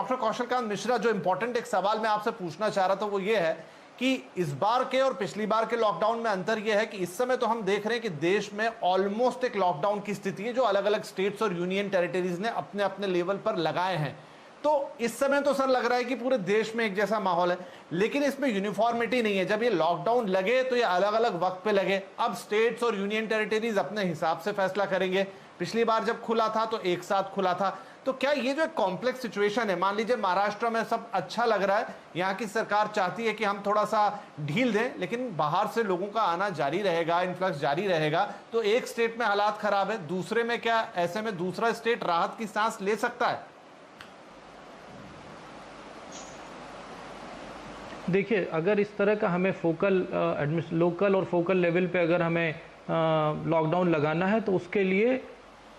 Doctor Kaushalkant Mishra, जो important एक सवाल मैं आपसे पूछना चाह रहा था वो ये है कि इस बार के और पिछली बार के लॉकडाउन में अंतर यह है कि इस समय तो हम देख रहे हैं कि देश में ऑलमोस्ट एक लॉकडाउन की स्थिति है जो अलग अलग स्टेट्स और यूनियन टेरिटरीज ने अपने अपने लेवल पर लगाए हैं। तो इस समय तो सर लग रहा है कि पूरे देश में एक जैसा माहौल है, लेकिन इसमें यूनिफॉर्मिटी नहीं है। जब ये लॉकडाउन लगे तो ये अलग अलग वक्त पे लगे। अब स्टेट्स और यूनियन टेरिटरीज अपने हिसाब से फैसला करेंगे। पिछली बार जब खुला था तो एक साथ खुला था। तो क्या ये जो कॉम्प्लेक्स सिचुएशन है, मान लीजिए महाराष्ट्र में सब अच्छा लग रहा है, यहाँ की सरकार चाहती है कि हम थोड़ा सा ढील दें, लेकिन बाहर से लोगों का आना जारी रहेगा, इन्फ्लक्स जारी रहेगा, तो एक स्टेट में हालात खराब है, दूसरे में क्या ऐसे में दूसरा स्टेट राहत की सांस ले सकता है? देखिए, अगर इस तरह का हमें लोकल और फोकल लेवल पे अगर हमें लॉकडाउन लगाना है तो उसके लिए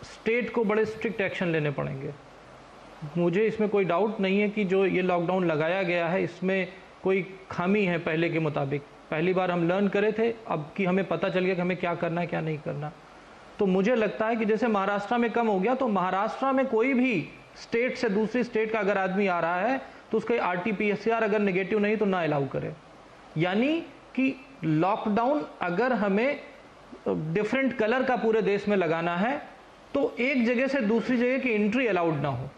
स्टेट को बड़े स्ट्रिक्ट एक्शन लेने पड़ेंगे। मुझे इसमें कोई डाउट नहीं है कि जो ये लॉकडाउन लगाया गया है इसमें कोई खामी है पहले के मुताबिक। पहली बार हम लर्न करे थे, अब कि हमें पता चल गया कि हमें क्या करना है क्या नहीं करना। तो मुझे लगता है कि जैसे महाराष्ट्र में कम हो गया, तो महाराष्ट्र में कोई भी स्टेट से दूसरी स्टेट का अगर आदमी आ रहा है तो उसका RT-PCR अगर नेगेटिव नहीं तो ना अलाउ करे। यानी कि लॉकडाउन अगर हमें डिफरेंट कलर का पूरे देश में लगाना है तो एक जगह से दूसरी जगह की एंट्री अलाउड ना हो।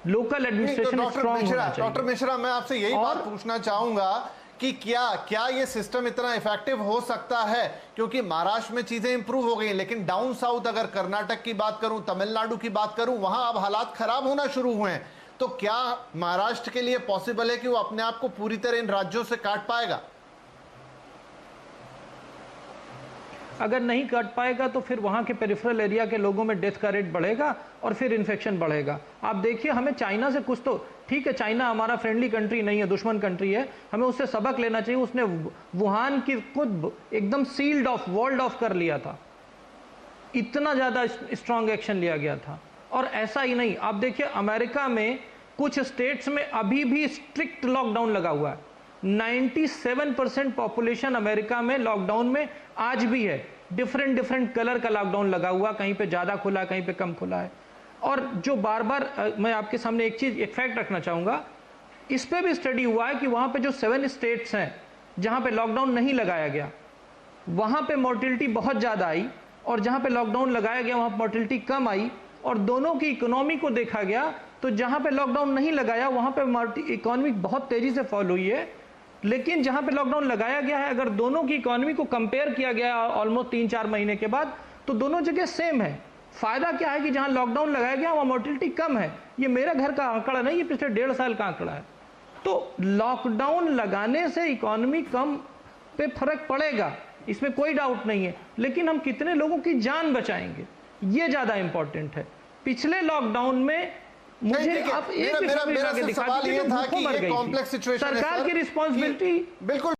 लोकल एडमिनिस्ट्रेशन स्ट्रांग होना चाहिए। डॉक्टर मिश्रा, मैं आपसे यही बात पूछना चाहूंगा कि क्या ये सिस्टम इतना इफेक्टिव हो सकता है? क्योंकि महाराष्ट्र में चीजें इंप्रूव हो गई, लेकिन डाउन साउथ अगर कर्नाटक की बात करूं, तमिलनाडु की बात करूं, वहां अब हालात खराब होना शुरू हुए हैं। तो क्या महाराष्ट्र के लिए पॉसिबल है कि वो अपने आप को पूरी तरह इन राज्यों से काट पाएगा? अगर नहीं काट पाएगा तो फिर वहाँ के पेरिफेरल एरिया के लोगों में डेथ का रेट बढ़ेगा और फिर इन्फेक्शन बढ़ेगा। आप देखिए, हमें चाइना से कुछ तो ठीक है, चाइना हमारा फ्रेंडली कंट्री नहीं है, दुश्मन कंट्री है, हमें उससे सबक लेना चाहिए। उसने वुहान की खुद एकदम सील्ड ऑफ, वॉल्ड ऑफ कर लिया था, इतना ज़्यादा स्ट्रांग एक्शन लिया गया था। और ऐसा ही नहीं, आप देखिए अमेरिका में कुछ स्टेट्स में अभी भी स्ट्रिक्ट लॉकडाउन लगा हुआ है। 97% पॉपुलेशन अमेरिका में लॉकडाउन में आज भी है। डिफरेंट कलर का लॉकडाउन लगा हुआ, कहीं पे ज़्यादा खुला है, कहीं पे कम खुला है। और जो बार बार मैं आपके सामने एक फैक्ट रखना चाहूँगा, इस पे भी स्टडी हुआ है कि वहाँ पे जो 7 स्टेट्स हैं जहाँ पे लॉकडाउन नहीं लगाया गया, वहाँ पे मोर्टिलिटी बहुत ज़्यादा आई, और जहाँ पे लॉकडाउन लगाया गया वहाँ मोर्टिलिटी कम आई। और दोनों की इकोनॉमी को देखा गया तो जहाँ पे लॉकडाउन नहीं लगाया वहाँ पे इकोनॉमी बहुत तेज़ी से फॉल हुई है, लेकिन जहां पे लॉकडाउन लगाया गया है, अगर दोनों की इकोनॉमी को कंपेयर किया गया ऑलमोस्ट 3-4 महीने के बाद, तो दोनों जगह सेम है। फायदा क्या है कि जहां लॉकडाउन लगाया गया वहां मोर्टिलिटी कम है। ये मेरे घर का आंकड़ा नहीं, ये पिछले 1.5 साल का आंकड़ा है। तो लॉकडाउन लगाने से इकोनॉमी कम पे फर्क पड़ेगा, इसमें कोई डाउट नहीं है, लेकिन हम कितने लोगों की जान बचाएंगे ये ज्यादा इंपॉर्टेंट है। पिछले लॉकडाउन में मुझे आप एक मेरा सवाल ये था कि ये कॉम्प्लेक्स सिचुएशन है, सरकार की रिस्पॉन्सिबिलिटी बिल्कुल